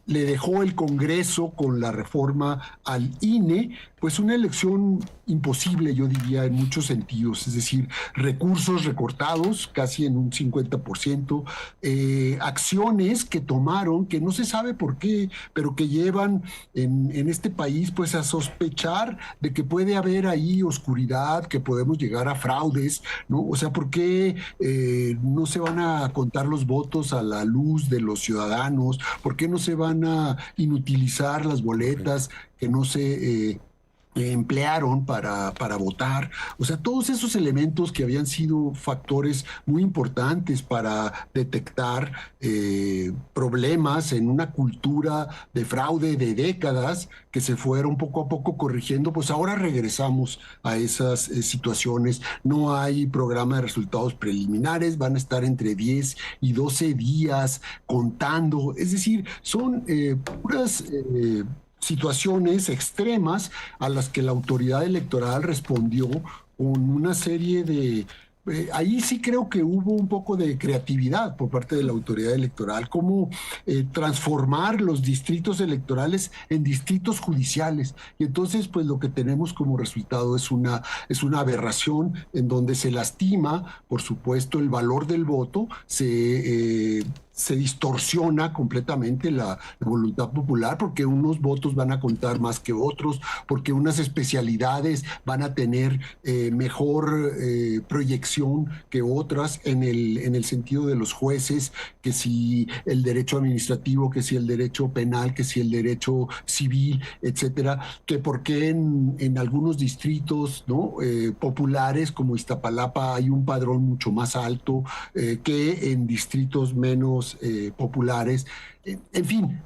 F: le dejó el Congreso con la reforma al INE, pues una elección imposible, yo diría, en muchos sentidos, es decir, recursos recortados casi en un 50%, acciones que tomaron, que no se sabe por qué, pero que llevan en este país pues a sospechar de que puede haber ahí oscuridad, que podemos llegar a fraudes, ¿no? O sea, ¿por qué no se van a contar los votos a la luz de los ciudadanos? ¿Por qué no se van a inutilizar las boletas que no se emplearon para votar? O sea, todos esos elementos que habían sido factores muy importantes para detectar problemas en una cultura de fraude de décadas que se fueron poco a poco corrigiendo, pues ahora regresamos a esas situaciones. No hay programa de resultados preliminares, van a estar entre 10 y 12 días contando, es decir, son puras situaciones extremas a las que la autoridad electoral respondió con una serie de... ahí sí creo que hubo un poco de creatividad por parte de la autoridad electoral, cómo transformar los distritos electorales en distritos judiciales. Y entonces, pues lo que tenemos como resultado es una aberración en donde se lastima, por supuesto, el valor del voto, se distorsiona completamente la voluntad popular, porque unos votos van a contar más que otros, porque unas especialidades van a tener mejor proyección que otras en el sentido de los jueces, que si el derecho administrativo, que si el derecho penal, que si el derecho civil, etcétera, que porque en algunos distritos, ¿no? Populares como Iztapalapa hay un padrón mucho más alto que en distritos menos populares, en fin,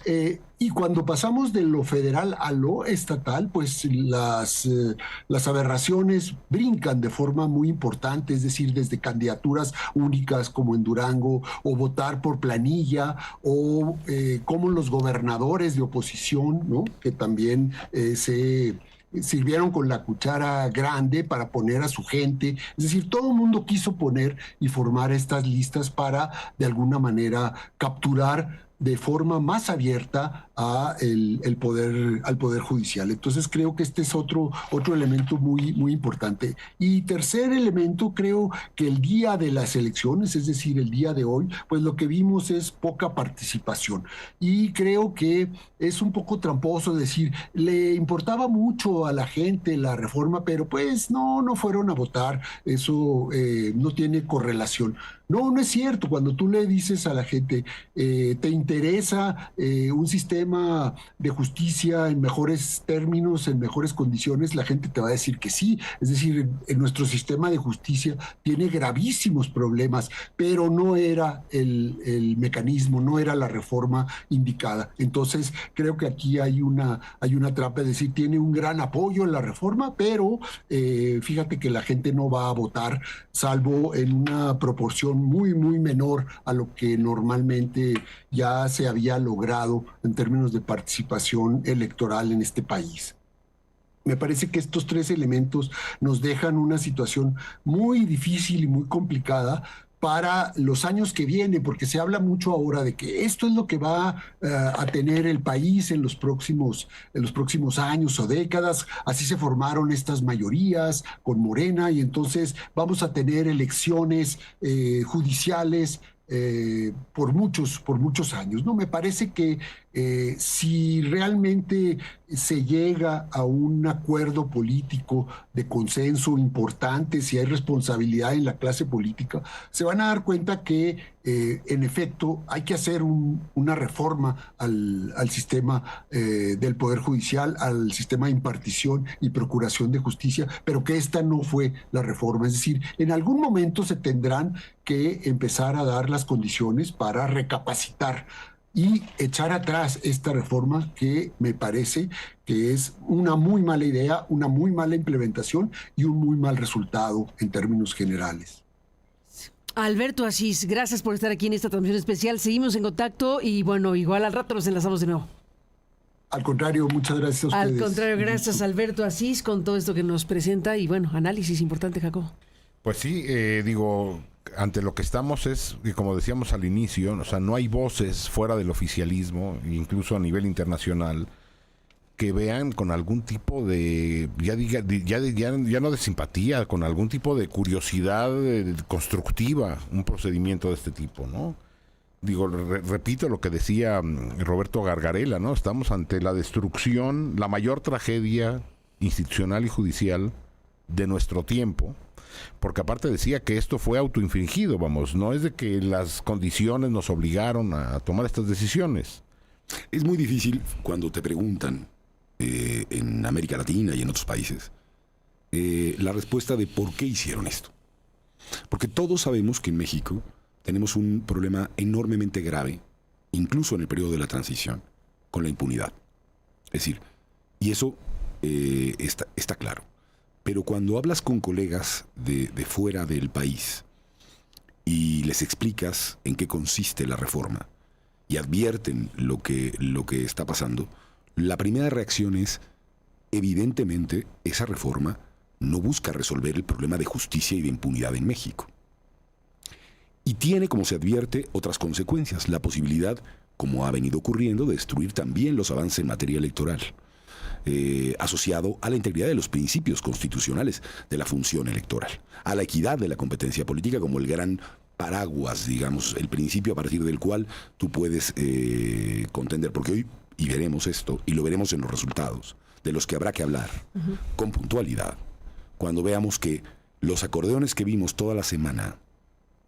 F: y cuando pasamos de lo federal a lo estatal, pues las aberraciones brincan de forma muy importante, es decir, desde candidaturas únicas como en Durango, o votar por planilla, o como los gobernadores de oposición, ¿no? Que también se sirvieron con la cuchara grande para poner a su gente. Es decir, todo el mundo quiso poner y formar estas listas para, de alguna manera, capturar de forma más abierta al poder judicial. Entonces creo que este es otro elemento muy, muy importante. Y tercer elemento, creo que el día de las elecciones, es decir, el día de hoy, pues lo que vimos es poca participación. Y creo que es un poco tramposo decir, le importaba mucho a la gente la reforma, pero pues no fueron a votar. Eso no tiene correlación. No es cierto. Cuando tú le dices a la gente, te interesa un sistema de justicia en mejores términos, en mejores condiciones, la gente te va a decir que sí. Es decir, en nuestro sistema de justicia tiene gravísimos problemas, pero no era el mecanismo, no era la reforma indicada. Entonces, creo que aquí hay una trampa, es decir, tiene un gran apoyo en la reforma, pero fíjate que la gente no va a votar, salvo en una proporción muy, muy menor a lo que normalmente ya se había logrado en términos de participación electoral en este país. Me parece que estos tres elementos nos dejan una situación muy difícil y muy complicada para los años que vienen, porque se habla mucho ahora de que esto es lo que va a tener el país en los próximos años o décadas. Así se formaron estas mayorías con Morena, y entonces vamos a tener elecciones judiciales por muchos años, ¿no? Me parece que si realmente se llega a un acuerdo político de consenso importante, si hay responsabilidad en la clase política, se van a dar cuenta que en efecto hay que hacer una reforma al sistema del Poder Judicial, al sistema de impartición y procuración de justicia, pero que esta no fue la reforma. Es decir, en algún momento se tendrán que empezar a dar las condiciones para recapacitar y echar atrás esta reforma que me parece que es una muy mala idea, una muy mala implementación y un muy mal resultado en términos generales.
A: Alberto Asís, gracias por estar aquí en esta transmisión especial. Seguimos en contacto y bueno, igual al rato nos enlazamos de nuevo.
F: Al contrario, muchas gracias a ustedes.
A: Al contrario, gracias Alberto Asís con todo esto que nos presenta y bueno, análisis importante, Jacobo.
C: Pues sí, ante lo que estamos es, como decíamos al inicio, o sea, no hay voces fuera del oficialismo, incluso a nivel internacional, que vean con algún tipo de, ya no de simpatía, con algún tipo de curiosidad constructiva, un procedimiento de este tipo, ¿no? Repito lo que decía Roberto Gargarella, ¿no? Estamos ante la destrucción, la mayor tragedia institucional y judicial de nuestro tiempo, porque aparte decía que esto fue autoinfligido, vamos, no es de que las condiciones nos obligaron a tomar estas decisiones.
E: Es muy difícil cuando te preguntan en América Latina y en otros países la respuesta de por qué hicieron esto. Porque todos sabemos que en México tenemos un problema enormemente grave, incluso en el periodo de la transición, con la impunidad. Es decir, y eso está claro. Pero cuando hablas con colegas de fuera del país y les explicas en qué consiste la reforma y advierten lo que está pasando, la primera reacción es, evidentemente, esa reforma no busca resolver el problema de justicia y de impunidad en México. Y tiene, como se advierte, otras consecuencias. La posibilidad, como ha venido ocurriendo, de destruir también los avances en materia electoral. Asociado a la integridad de los principios constitucionales de la función electoral, a la equidad de la competencia política como el gran paraguas, digamos, el principio a partir del cual tú puedes contender, porque hoy, y veremos esto, y lo veremos en los resultados, de los que habrá que hablar, con puntualidad, cuando veamos que los acordeones que vimos toda la semana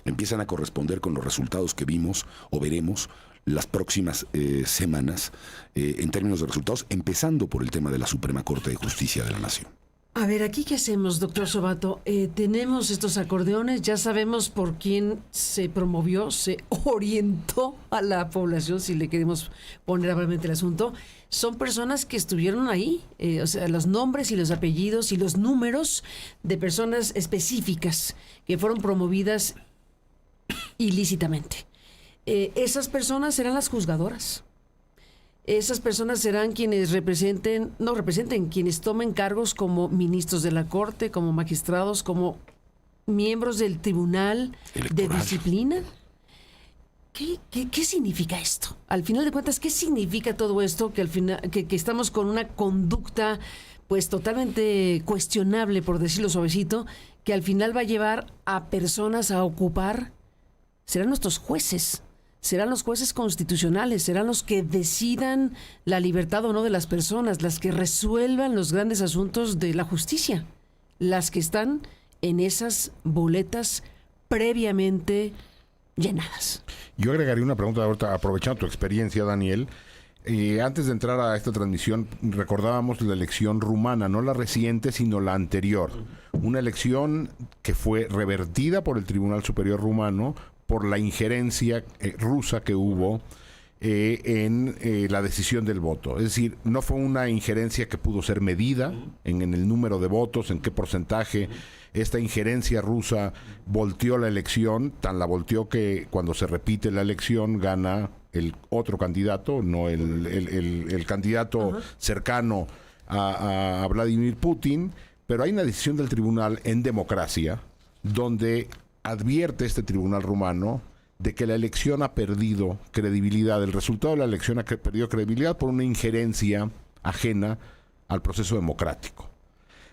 E: empiezan a corresponder con los resultados que vimos o veremos las próximas semanas en términos de resultados, empezando por el tema de la Suprema Corte de Justicia de la Nación.
A: A ver, ¿aquí qué hacemos, doctor Sobato? Tenemos estos acordeones, ya sabemos por quién se promovió, se orientó a la población, si le queremos poner brevemente el asunto. Son personas que estuvieron ahí, o sea, los nombres y los apellidos y los números de personas específicas que fueron promovidas ilícitamente. Esas personas serán las juzgadoras. Esas personas serán quienes representen, quienes tomen cargos como ministros de la Corte, como magistrados, como miembros del Tribunal
E: Electoral.
A: de Disciplina. ¿Qué significa esto? Al final de cuentas, ¿qué significa todo esto? Que al final, que estamos con una conducta pues totalmente cuestionable, por decirlo suavecito, que al final va a llevar a personas a ocupar, serán nuestros jueces. Serán los jueces constitucionales, serán los que decidan la libertad o no de las personas, las que resuelvan los grandes asuntos de la justicia, las que están en esas boletas previamente llenadas.
C: Yo agregaría una pregunta ahorita, aprovechando tu experiencia, Daniel. Antes de entrar a esta transmisión, recordábamos la elección rumana, no la reciente, sino la anterior. Una elección que fue revertida por el Tribunal Superior Rumano por la injerencia rusa que hubo en la decisión del voto. Es decir, no fue una injerencia que pudo ser medida en el número de votos, en qué porcentaje. Esta injerencia rusa volteó la elección, tan la volteó que cuando se repite la elección gana el otro candidato, no el candidato cercano a Vladimir Putin, pero hay una decisión del tribunal en democracia donde advierte este tribunal rumano de que la elección ha perdido credibilidad, el resultado de la elección ha perdido credibilidad por una injerencia ajena al proceso democrático.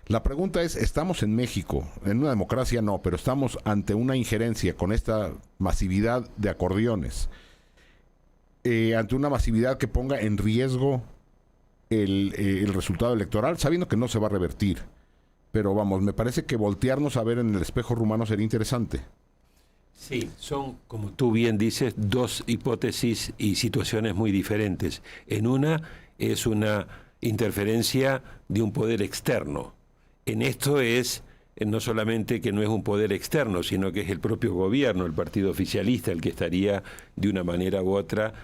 C: La pregunta es, ¿estamos en México? En una democracia no, pero estamos ante una injerencia con esta masividad de acordeones. ante una masividad que ponga en riesgo el resultado electoral, sabiendo que no se va a revertir. Pero vamos, me parece que voltearnos a ver en el espejo rumano sería interesante.
B: Sí, son, como tú bien dices, dos hipótesis y situaciones muy diferentes. En una es una interferencia de un poder externo. En esto es no solamente que no es un poder externo, sino que es el propio gobierno, el partido oficialista, el que estaría de una manera u otra,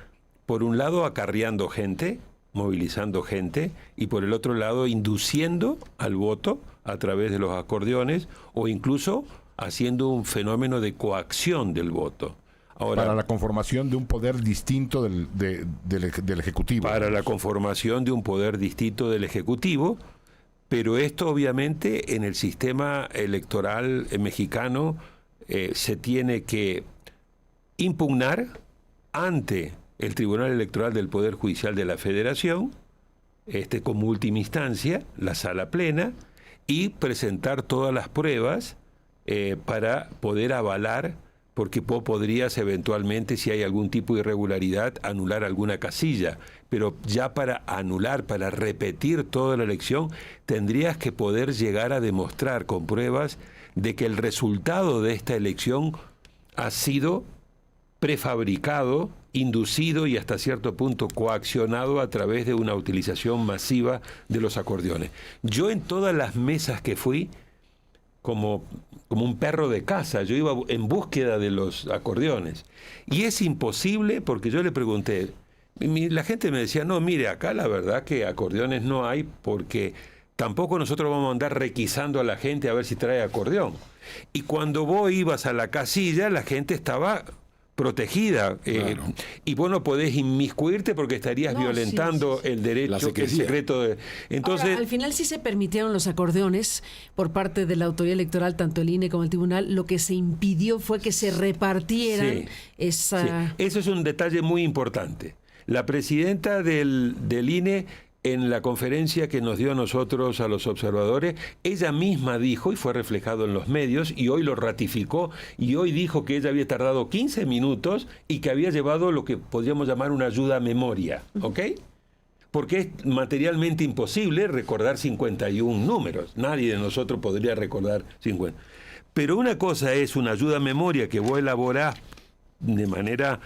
B: por un lado acarreando gente, movilizando gente, y por el otro lado induciendo al voto a través de los acordeones o incluso haciendo un fenómeno de coacción del voto. Ahora,
C: para la conformación de un poder distinto del Ejecutivo.
B: Para la conformación de un poder distinto del Ejecutivo, pero esto obviamente en el sistema electoral mexicano se tiene que impugnar ante el Tribunal Electoral del Poder Judicial de la Federación, como última instancia, la sala plena, y presentar todas las pruebas para poder avalar, porque podrías eventualmente, si hay algún tipo de irregularidad, anular alguna casilla. Pero ya para anular, para repetir toda la elección, tendrías que poder llegar a demostrar con pruebas de que el resultado de esta elección ha sido prefabricado, inducido y hasta cierto punto coaccionado a través de una utilización masiva de los acordeones. Yo en todas las mesas que fui, como un perro de caza, yo iba en búsqueda de los acordeones. Y es imposible, porque yo le pregunté, la gente me decía, no, mire, acá la verdad que acordeones no hay, porque tampoco nosotros vamos a andar requisando a la gente a ver si trae acordeón. Y cuando vos ibas a la casilla, la gente estaba protegida, claro. Y vos no podés inmiscuirte porque estarías violentando el derecho, el secreto de...
A: Entonces, ahora, al final sí se permitieron los acordeones por parte de la autoridad electoral, tanto el INE como el tribunal. Lo que se impidió fue que se repartieran esa...
B: Sí. Eso es un detalle muy importante. La presidenta del INE, en la conferencia que nos dio a nosotros, a los observadores, ella misma dijo, y fue reflejado en los medios, y hoy lo ratificó, y hoy dijo que ella había tardado 15 minutos y que había llevado lo que podríamos llamar una ayuda a memoria, ¿ok? Porque es materialmente imposible recordar 51 números. Nadie de nosotros podría recordar 50. Pero una cosa es una ayuda a memoria que vos elaborás de manera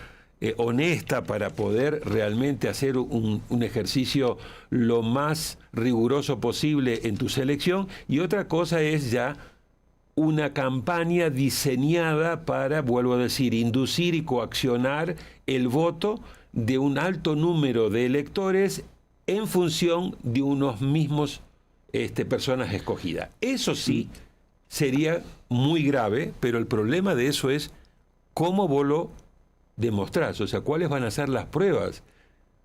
B: honesta para poder realmente hacer un ejercicio lo más riguroso posible en tu selección, y otra cosa es ya una campaña diseñada para, vuelvo a decir, inducir y coaccionar el voto de un alto número de electores en función de unos mismos personas escogidas. Eso sí sería muy grave, pero el problema de eso es cómo vos lo demostrás, o sea, cuáles van a ser las pruebas.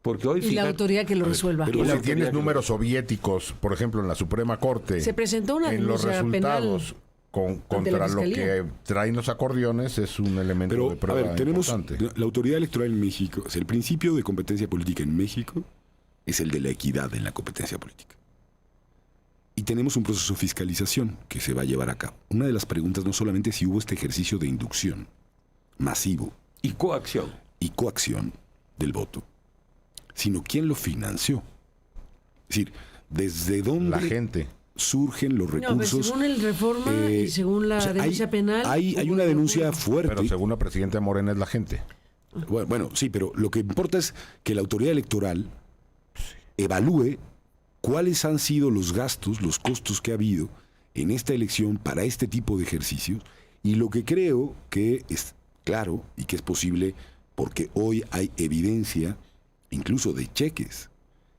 B: Porque hoy
A: y la autoridad que lo resuelva.
C: Pero si tienes números soviéticos, por ejemplo, en la Suprema Corte,
A: se presentó una
C: en los resultados contra lo que traen los acordeones, es un elemento de prueba importante.
E: La autoridad electoral en México, o sea, el principio de competencia política en México es el de la equidad en la competencia política. Y tenemos un proceso de fiscalización que se va a llevar a cabo. Una de las preguntas no solamente es si hubo este ejercicio de inducción masivo
B: y coacción
E: del voto, sino quién lo financió. Es decir, desde dónde
C: la gente
E: surgen los recursos.
A: Según el Reforma y según la denuncia penal.
E: Hay una denuncia fuerte.
C: Pero según la presidenta Morena es la gente.
E: Bueno, sí, pero lo que importa es que la autoridad electoral evalúe cuáles han sido los gastos, los costos que ha habido en esta elección para este tipo de ejercicios, y lo que creo que es claro y que es posible, porque hoy hay evidencia incluso de cheques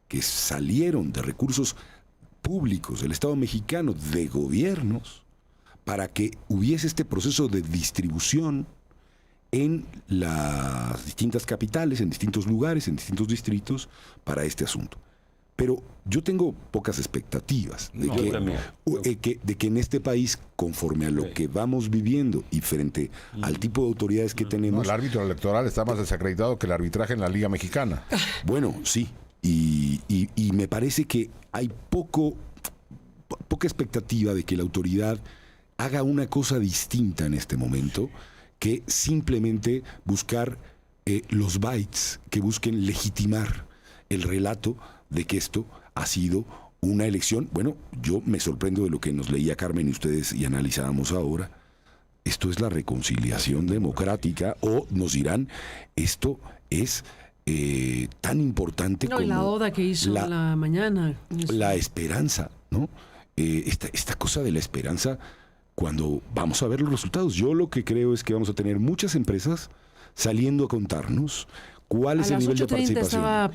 E: que salieron de recursos públicos del Estado mexicano, de gobiernos, para que hubiese este proceso de distribución en las distintas capitales, en distintos lugares, en distintos distritos, para este asunto. Pero yo tengo pocas expectativas de que en este país, conforme a lo que vamos viviendo y frente al tipo de autoridades que tenemos...
C: el árbitro electoral está más desacreditado que el arbitraje en la Liga Mexicana.
E: Bueno, sí. Y me parece que hay poca expectativa de que la autoridad haga una cosa distinta en este momento que simplemente buscar los bytes que busquen legitimar el relato de que esto ha sido una elección. Bueno, yo me sorprendo de lo que nos leía Carmen y ustedes y analizábamos ahora. Esto es la reconciliación democrática, o nos dirán, esto es tan importante como
A: la oda que hizo la mañana.
E: La esperanza, ¿no? Esta cosa de la esperanza cuando vamos a ver los resultados. Yo lo que creo es que vamos a tener muchas empresas saliendo a contarnos cuál es el nivel de participación.